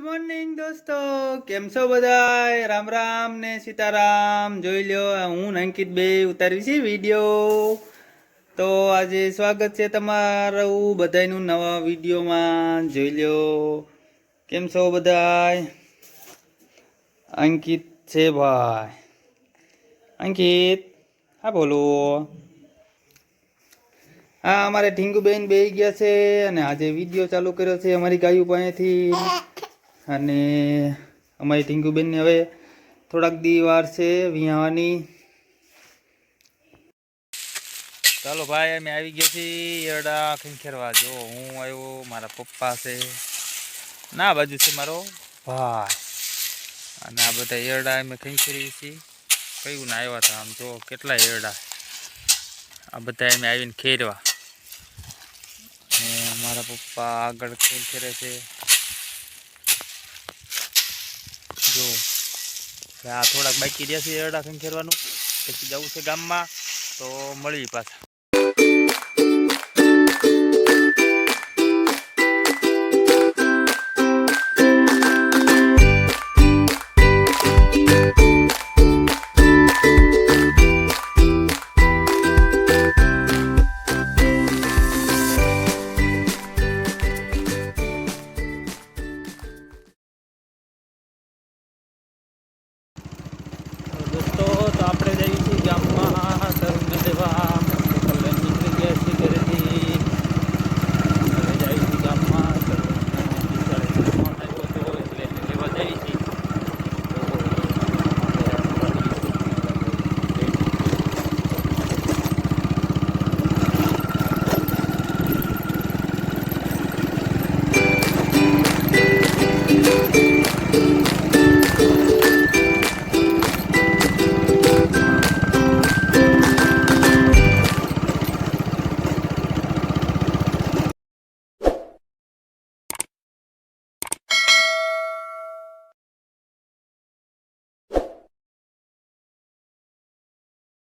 Morning દોસ્તો, કેમ છો બધાય? રામ રામ ને સીતારામ. જોઈ લ્યો, હું અંકિત બે ઉતારવી છે વિડીયો. તો આજે સ્વાગત છે તમારું બધાયનું નવા વિડીયોમાં. જોઈ લ્યો, કેમ છો બધાય? અંકિત છે ભાઈ. અંકિત, હા બોલો. હા, અમારે ઢીંગુબેન બેહી ગયા છે અને આજે વિડીયો ચાલુ કર્યો છે અમારી ગાયું પાસેથી. અને અમારી ઢીંગુબેનને હવે થોડાક દી વાર છે વિયાવાની. ચાલો ભાઈ, અમે આવી ગયા છીએ એરડા ખંખેરવા. જો હું આવ્યો, મારા પપ્પા છે, ના બાજુ છે મારો ભાઈ, અને આ બધા એરડા અમે ખંખેરી છીએ. કયું ના આવ્યા હતા, આમ જો કેટલા એરડા. આ બધા અમે આવીને ખેરવા. ને મારા પપ્પા આગળ ખંખેરે છે. જો આ થોડાક બાકી રહ્યા છે એરડા ખંખેરવાનું, પછી જવું છે ગામમાં. તો મળી પાછા. દોસ્તો, તો આપણે જઈએ છીએ ગામમાં.